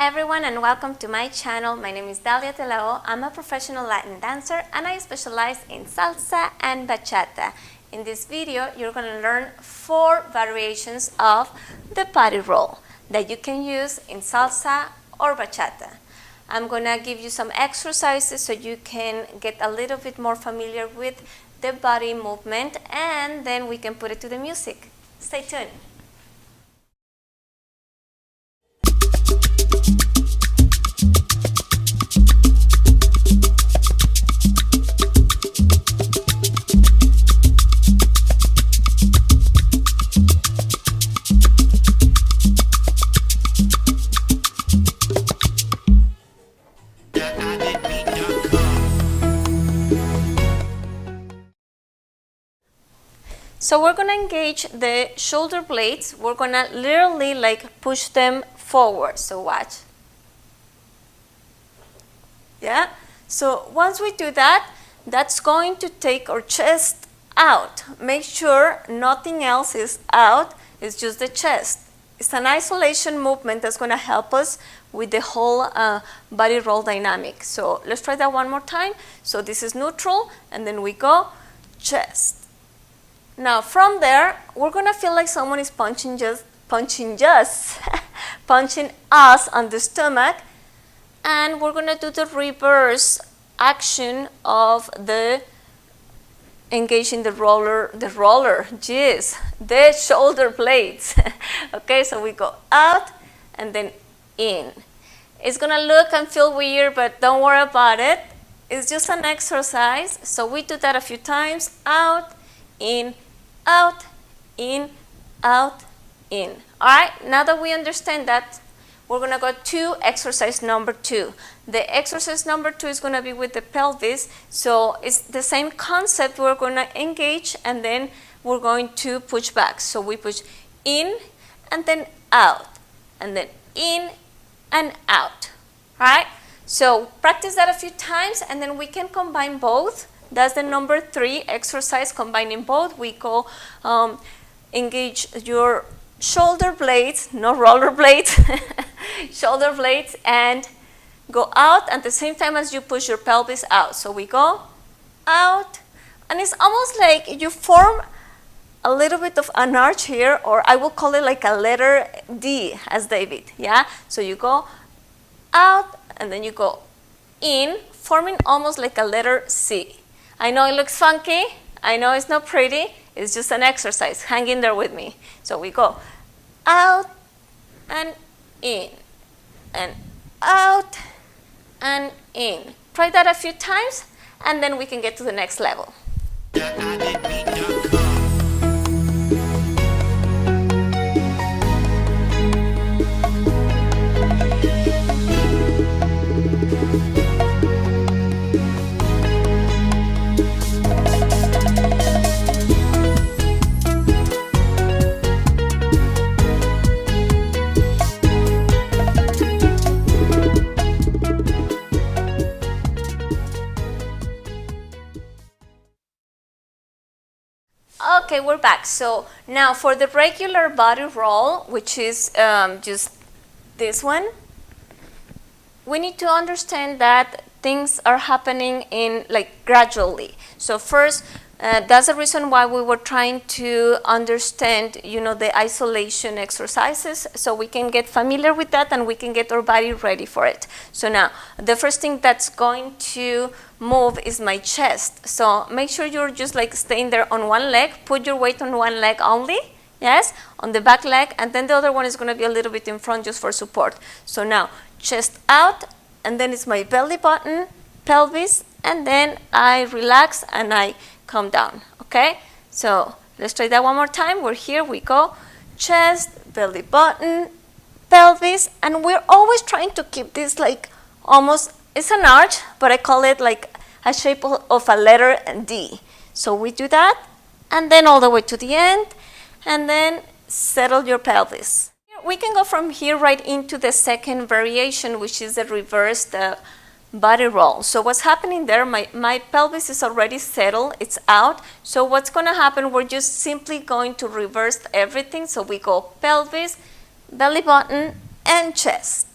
everyone and welcome to my channel. My name is Dalia. I'm a professional Latin dancer and I specialize in salsa and bachata. In this video, you're going to learn 4 variations of the body roll that you can use in salsa or bachata. I'm going to give you some exercises so you can get a little bit more familiar with the body movement, and then we can put it to the music. Stay tuned. So we're going to engage the shoulder blades. We're going to literally push them forward. So watch. Yeah? So once we do that, that's going to take our chest out. Make sure nothing else is out. It's just the chest. It's an isolation movement that's going to help us with the whole body roll dynamic. So let's try that one more time. So this is neutral, and then we go chest. Now from there, we're going to feel like someone is punching us on the stomach, and we're going to do the reverse action of the engaging the shoulder blades. Okay, so we go out and then in. It's going to look and feel weird, but don't worry about it. It's just an exercise. So we do that a few times. Out, in, out, in, out, in. All right, now that we understand that, we're going to go to exercise number 2. The exercise number 2 is going to be with the pelvis. So it's the same concept. We're going to engage and then we're going to push back. So we push in and then out, and then in and out. All right, so practice that a few times and then we can combine both. That's the number 3 exercise, combining both. We go engage your shoulder blades, no roller blades, shoulder blades, and go out at the same time as you push your pelvis out. So we go out, and it's almost like you form a little bit of an arch here, or I will call it like a letter D as David, yeah? So you go out, and then you go in, forming almost like a letter C. I know it looks funky. I know it's not pretty. It's just an exercise. Hang in there with me. So we go out and in and out and in. Try that a few times and then we can get to the next level. Okay, we're back. So now for the regular body roll, which is just this one, we need to understand that things are happening in gradually. So first, that's the reason why we were trying to understand, the isolation exercises, so we can get familiar with that and we can get our body ready for it. So now, the first thing that's going to move is my chest. So make sure you're just staying there on one leg. Put your weight on one leg only, yes, on the back leg, and then the other one is going to be a little bit in front just for support. So now, chest out, and then it's my belly button, pelvis, and then I relax and I come down, okay? So let's try that one more time. We're here, we go, chest, belly button, pelvis, and we're always trying to keep this almost, it's an arch, but I call it a shape of a letter D. So we do that, and then all the way to the end, and then settle your pelvis. We can go from here right into the second variation, which is the reversed body roll. So what's happening there, my pelvis is already settled, it's out. So what's going to happen, we're just simply going to reverse everything. So we go pelvis, belly button, and chest.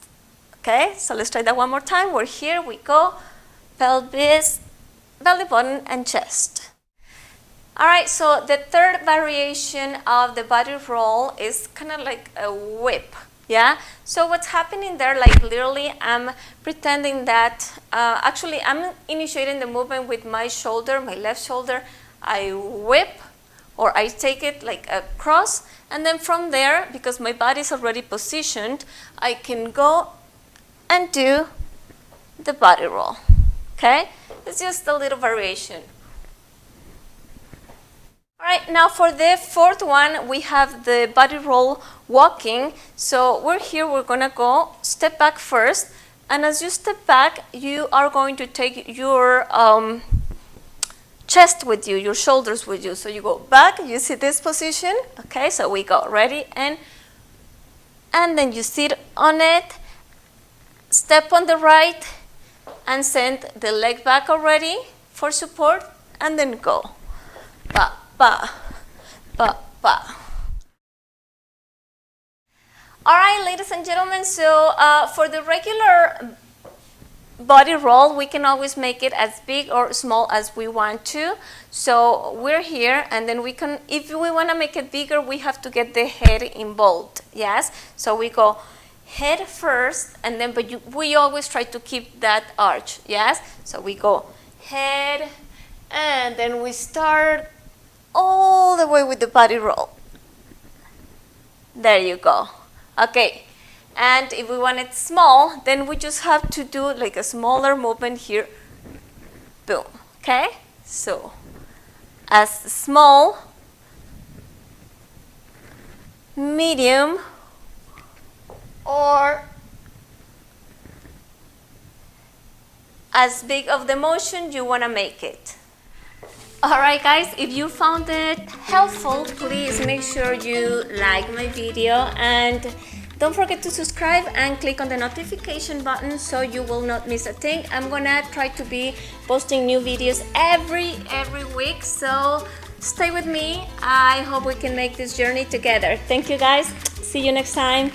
Okay, so let's try that one more time. We're here, we go, pelvis, belly button, and chest. All right, so the third variation of the body roll is kind of like a whip, yeah? So what's happening there, like literally I'm pretending that, actually I'm initiating the movement with my shoulder, my left shoulder. I whip, or I take it like across, and then from there, because my body is already positioned, I can go and do the body roll, okay? It's just a little variation. All right, now for the fourth one, we have the body roll walking. So we're here, we're gonna go step back first. And as you step back, you are going to take your chest with you, your shoulders with you. So you go back, you see this position. Okay, so we go, ready? And then you sit on it, step on the right, and send the leg back already for support, and then go. Ba, ba, ba, ba. All right, ladies and gentlemen, so for the regular body roll, we can always make it as big or small as we want to. So we're here, and then we can, if we want to make it bigger, we have to get the head involved, yes? So we go head first, and then, we always try to keep that arch, yes? So we go head, and then we start all the way with the body roll. There you go. Okay, and if we want it small, then we just have to do like a smaller movement here. Boom. Okay, so as small, medium, or as big of the motion you want to make it. Alright guys, if you found it helpful, please make sure you like my video and don't forget to subscribe and click on the notification button so you will not miss a thing. I'm gonna try to be posting new videos every week, so stay with me. I hope we can make this journey together. Thank you guys. See you next time.